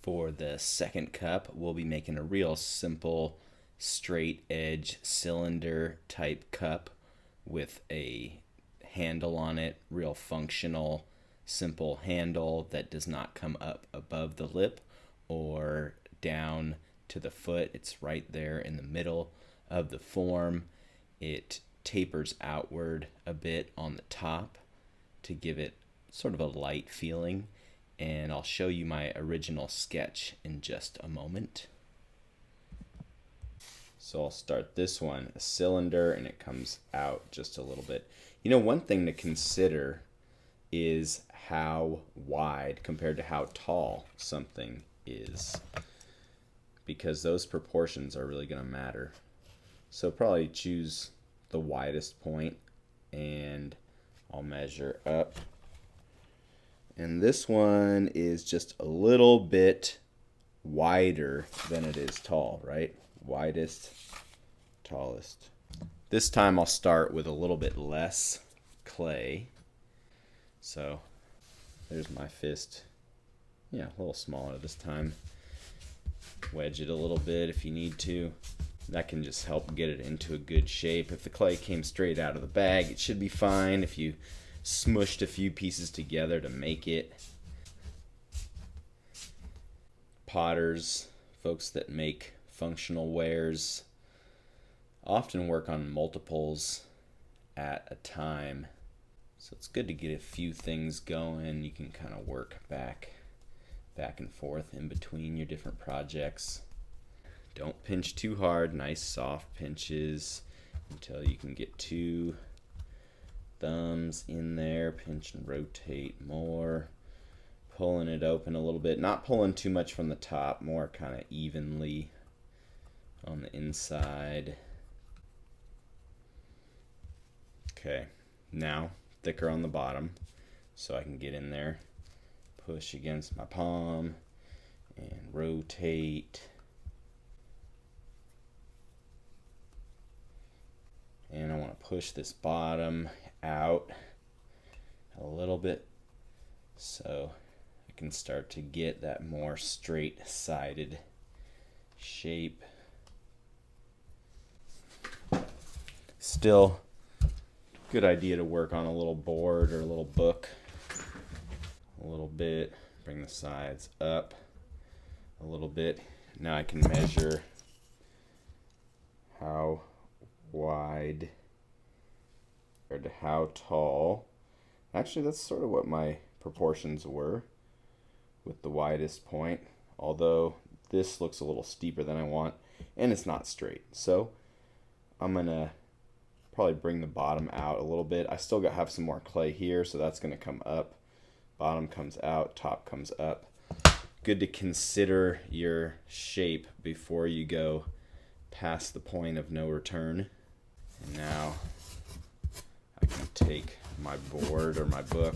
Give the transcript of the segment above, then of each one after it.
For the second cup, we'll be making a real simple straight edge cylinder type cup with a handle on it, real functional, simple handle that does not come up above the lip or down to the foot. It's right there in the middle of the form. It tapers outward a bit on the top to give it sort of a light feeling, and I'll show you my original sketch in just a moment. So I'll start this one, a cylinder, and it comes out just a little bit. You know, one thing to consider is how wide compared to how tall something is, because those proportions are really going to matter. So probably choose the widest point, and I'll measure up. And this one is just a little bit wider than it is tall, right? Widest, tallest. This time I'll start with a little bit less clay. So there's my fist. Yeah, a little smaller this time. Wedge it a little bit if you need to. That can just help get it into a good shape. If the clay came straight out of the bag, it should be fine. If you smushed a few pieces together to make it. Potters, folks that make functional wares, often work on multiples at a time. So it's good to get a few things going. You can kind of work back and forth in between your different projects. Don't pinch too hard, nice soft pinches until you can get two thumbs in there. Pinch and rotate more, pulling it open a little bit, not pulling too much from the top, more kind of evenly on the inside. Okay, now thicker on the bottom so I can get in there, push against my palm and rotate. And I want to push this bottom out a little bit so I can start to get that more straight-sided shape. Still, good idea to work on a little board or a little book a little bit. Bring the sides up a little bit. Now I can measure how wide or to how tall. Actually, that's sort of what my proportions were with the widest point, although this looks a little steeper than I want and it's not straight. So I'm gonna probably bring the bottom out a little bit. I still have some more clay here, so that's gonna come up. Bottom comes out, top comes up. Good to consider your shape before you go past the point of no return. And now I can take my board or my book,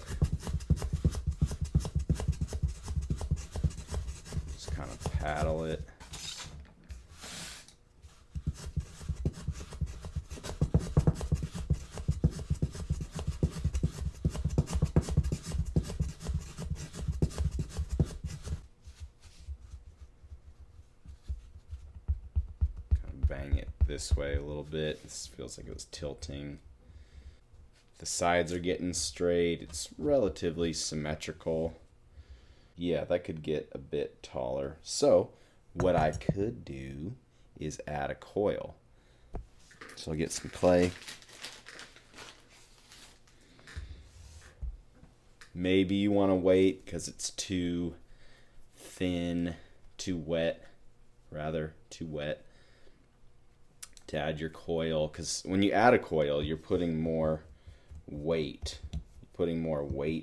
just kind of paddle it. Bang it this way a little bit. This feels like it was tilting. The sides are getting straight. It's relatively symmetrical. Yeah, that could get a bit taller. So what I could do is add a coil. So I'll get some clay. Maybe you want to wait because it's too thin, too wet to add your coil, because when you add a coil, you're putting more weight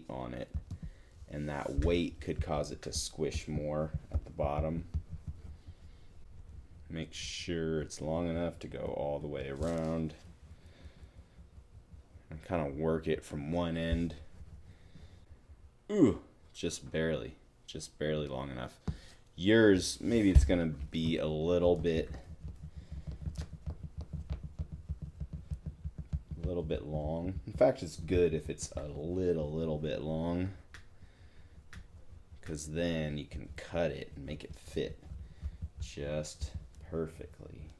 on it, and that weight could cause it to squish more at the bottom. Make sure it's long enough to go all the way around and kind of work it from one end. Ooh, just barely long enough. Yours, maybe it's gonna be a little bit long. In fact, it's good if it's a little bit long, because then you can cut it and make it fit just perfectly.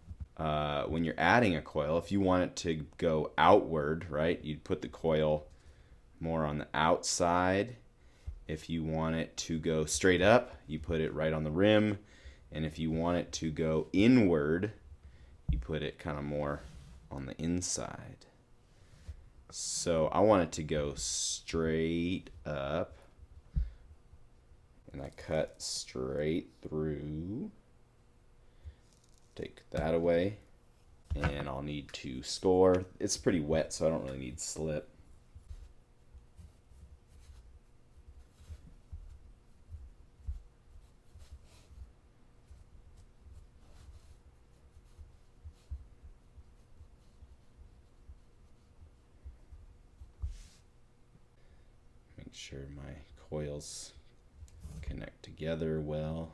When you're adding a coil, if you want it to go outward, right, you'd put the coil more on the outside. If you want it to go straight up, you put it right on the rim. And if you want it to go inward, you put it kind of more on the inside. So I want it to go straight up. And I cut straight through. Take that away. And I'll need to score. It's pretty wet, so I don't really need slip. Make sure my coils connect together well.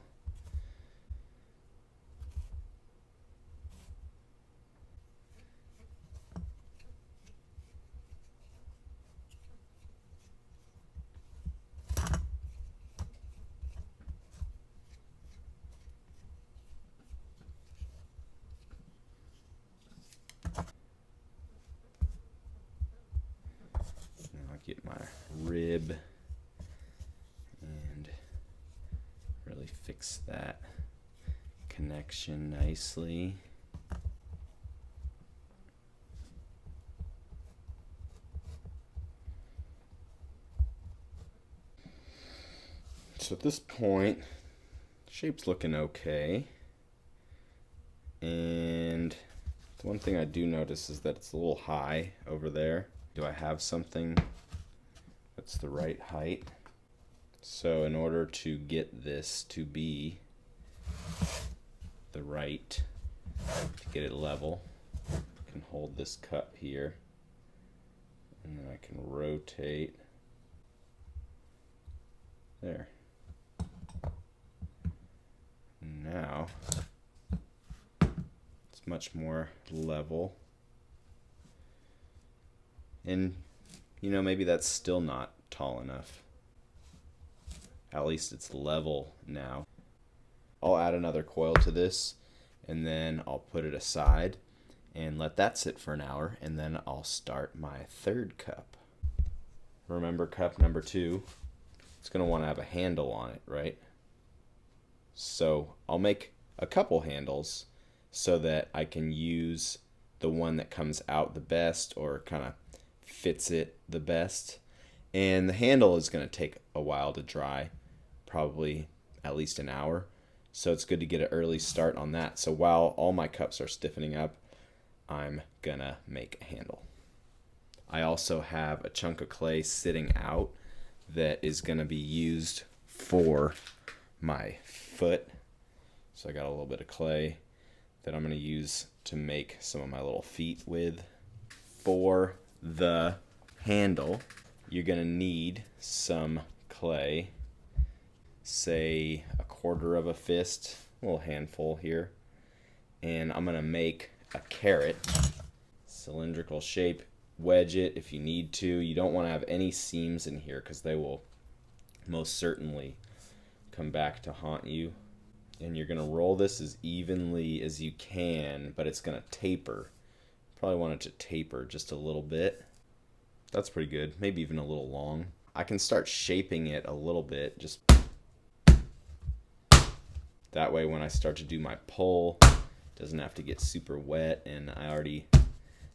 Get my rib and really fix that connection nicely. So at this point, shape's looking okay. And the one thing I do notice is that it's a little high over there. Do I have something that's the right height? So in order to get this to be the right, to get it level, I can hold this cup here and then I can rotate there. Now it's much more level. And you know, maybe that's still not tall enough. At least it's level now. I'll add another coil to this and then I'll put it aside and let that sit for an hour, and then I'll start my third cup. Remember, cup number 2, it's going to want to have a handle on it, right? So I'll make a couple handles so that I can use the one that comes out the best or kind of fits it the best. And the handle is going to take a while to dry, probably at least an hour. So it's good to get an early start on that. So while all my cups are stiffening up, I'm gonna make a handle. I also have a chunk of clay sitting out that is gonna be used for my foot. So I got a little bit of clay that I'm gonna use to make some of my little feet with. For the handle, you're gonna need some clay, say a quarter of a fist, a little handful here, and I'm gonna make a carrot, cylindrical shape. Wedge it if you need to. You don't want to have any seams in here because they will most certainly come back to haunt you. And you're gonna roll this as evenly as you can, but it's gonna taper. Probably want it to taper just a little bit. That's pretty good, maybe even a little long. I can start shaping it a little bit, just that way when I start to do my pull, it doesn't have to get super wet, and I already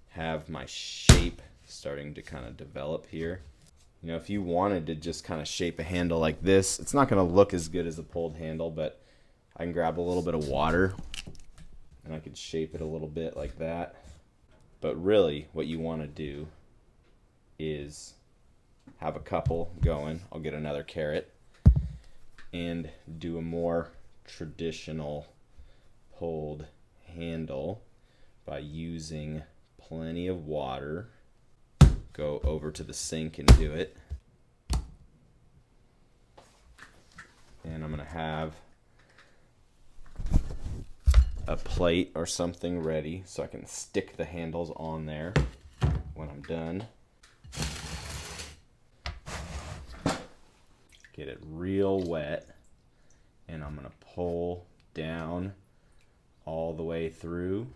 have my shape starting to kind of develop here. You know, if you wanted to just kind of shape a handle like this, it's not going to look as good as a pulled handle, but I can grab a little bit of water and I could shape it a little bit like that. But really what you want to do is have a couple going. I'll get another carrot and do a more traditional pulled handle by using plenty of water. Go over to the sink and do it. And I'm going to have a plate or something ready so I can stick the handles on there when I'm done. Get it real wet, and I'm going to pull down all the way through.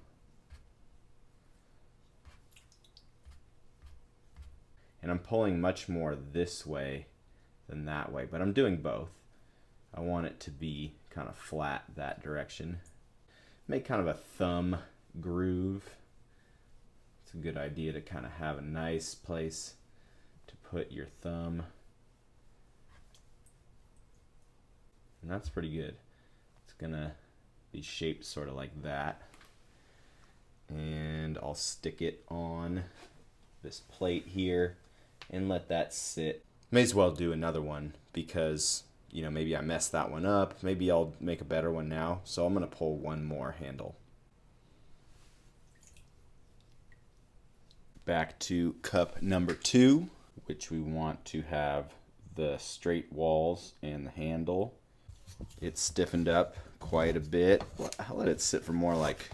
And I'm pulling much more this way than that way, but I'm doing both. I want it to be kind of flat that direction. Make kind of a thumb groove. It's a good idea to kind of have a nice place to put your thumb. And that's pretty good. It's gonna be shaped sort of like that. And I'll stick it on this plate here and let that sit. May as well do another one because, you know, maybe I messed that one up. Maybe I'll make a better one now. So I'm gonna pull one more handle. Back to cup number 2, which we want to have the straight walls and the handle. It's stiffened up quite a bit. I'll let it sit for more like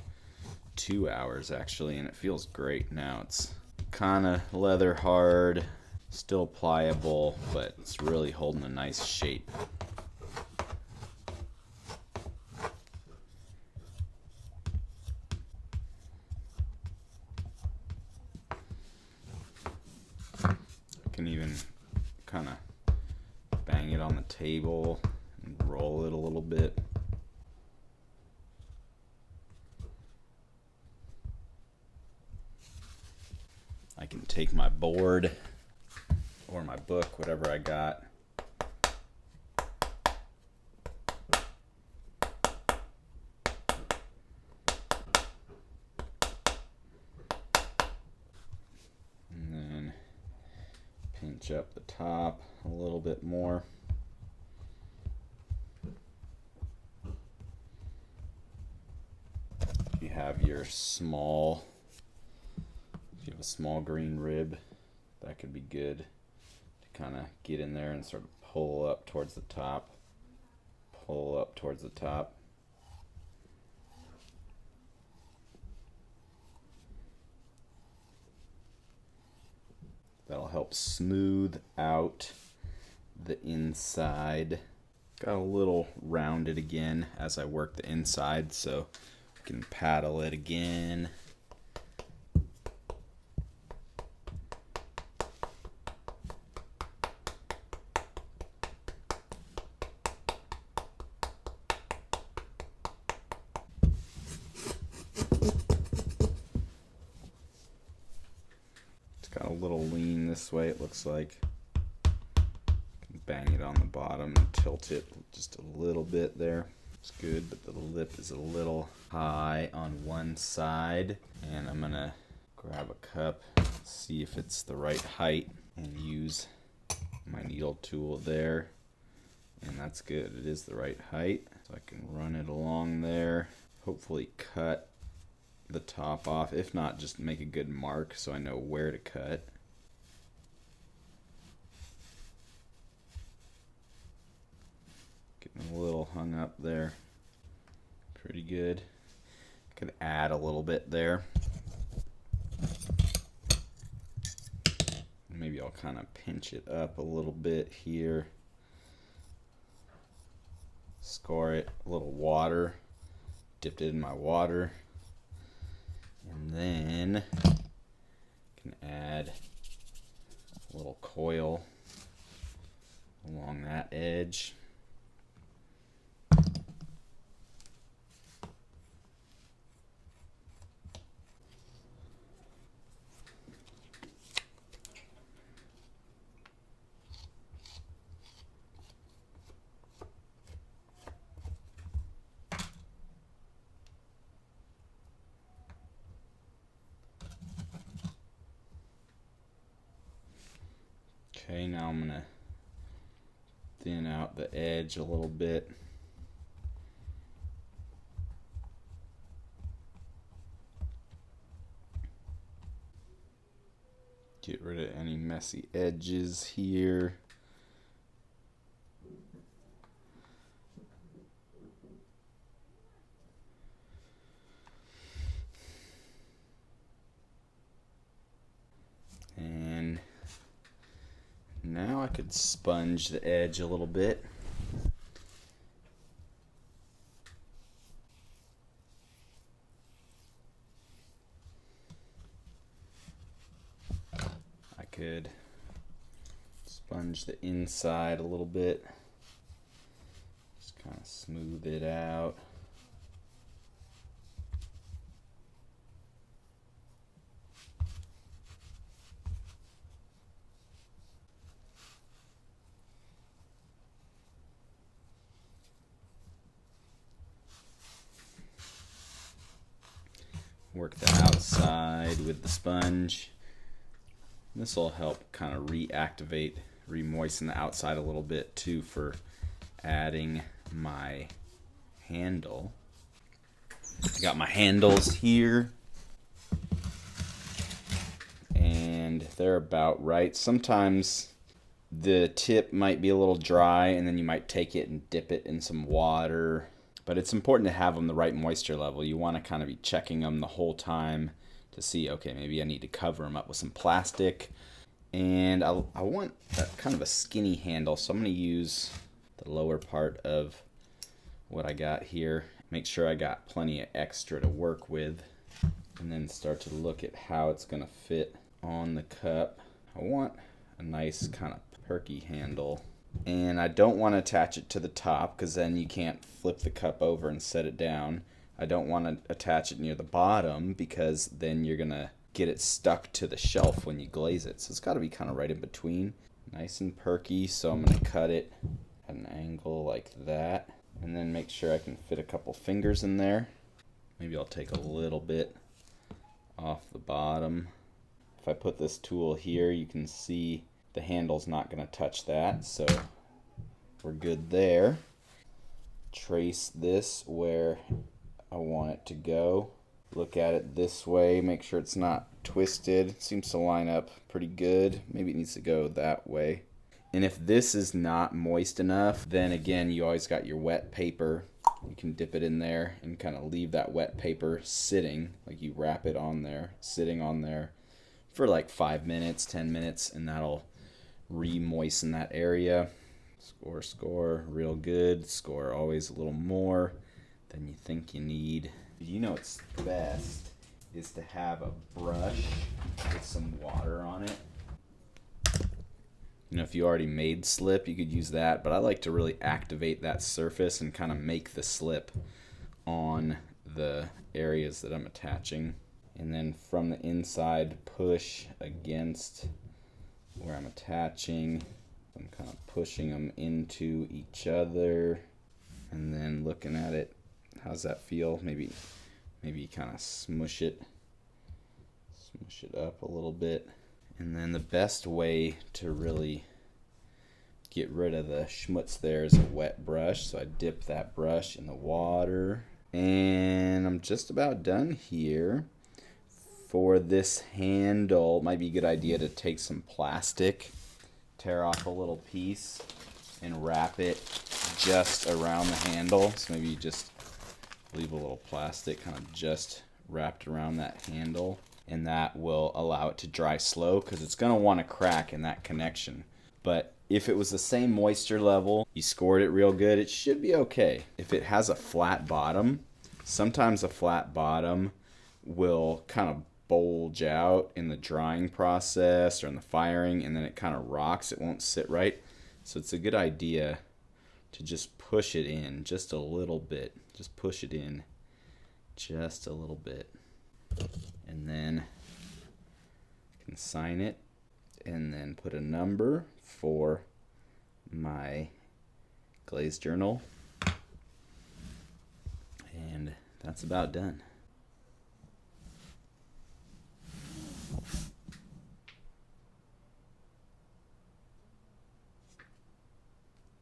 2 hours actually, and it feels great now. It's kind of leather hard, still pliable, but it's really holding a nice shape. I can even kind of bang it on the table and roll it a little bit. I can take my board or my book, whatever I got, and then pinch up the top a little bit more. If you have your small, if you have a small green rib, that could be good to kind of get in there and sort of pull up towards the top, pull up towards the top. That'll help smooth out the inside. Got a little rounded again as I work the inside, so I can paddle it again. Got a little lean this way, it looks like. Bang it on the bottom and tilt it just a little bit there. It's good, but the lip is a little high on one side. And I'm gonna grab a cup, see if it's the right height, and use my needle tool there. And that's good, it is the right height. So I can run it along there, hopefully cut the top off. If not, just make a good mark so I know where to cut. Getting a little hung up there. Pretty good. Could add a little bit there. Maybe I'll kind of pinch it up a little bit here. Score it, a little water. Dipped it in my water. And then can add a little coil along that edge. Okay, now I'm gonna thin out the edge a little bit. Get rid of any messy edges here. And now I could sponge the edge a little bit. I could sponge the inside a little bit. Just kind of smooth it out. Work the outside with the sponge. This will help kind of reactivate, re-moisten the outside a little bit too for adding my handle. I got my handles here, and they're about right. Sometimes the tip might be a little dry, and then you might take it and dip it in some water. But it's important to have them the right moisture level. You want to kind of be checking them the whole time to see, okay, maybe I need to cover them up with some plastic. And I want kind of a skinny handle, so I'm going to use the lower part of what I got here. Make sure I got plenty of extra to work with, and then start to look at how it's going to fit on the cup. I want a nice kind of perky handle. And I don't want to attach it to the top, because then you can't flip the cup over and set it down. I don't want to attach it near the bottom, because then you're going to get it stuck to the shelf when you glaze it. So it's got to be kind of right in between. Nice and perky, so I'm going to cut it at an angle like that. And then make sure I can fit a couple fingers in there. Maybe I'll take a little bit off the bottom. If I put this tool here, you can see the handle's not going to touch that, so we're good there. Trace this where I want it to go. Look at it this way, make sure it's not twisted. Seems to line up pretty good. Maybe it needs to go that way. And if this is not moist enough, then again, you always got your wet paper. You can dip it in there and kind of leave that wet paper sitting, like you wrap it on there, sitting on there for like 5 minutes, 10 minutes, and that'll re-moisten that area. Score, real good. Score always a little more than you think you need. You know what's best is to have a brush with some water on it. You know, if you already made slip, you could use that, but I like to really activate that surface and kind of make the slip on the areas that I'm attaching. And then from the inside, push against where I'm attaching. I'm kind of pushing them into each other, and then looking at it. How's that feel? Maybe kind of smush it up a little bit. And then the best way to really get rid of the schmutz there is a wet brush. So I dip that brush in the water, and I'm just about done here. For this handle, it might be a good idea to take some plastic, tear off a little piece, and wrap it just around the handle. So maybe you just leave a little plastic kind of just wrapped around that handle, and that will allow it to dry slow, because it's going to want to crack in that connection. But if it was the same moisture level, you scored it real good, it should be okay. If it has a flat bottom, sometimes a flat bottom will kind of bulge out in the drying process or in the firing, and then it kind of rocks. It won't sit right. So it's a good idea to just push it in just a little bit. Just push it in just a little bit. And then I can sign it and then put a number for my glaze journal. And that's about done.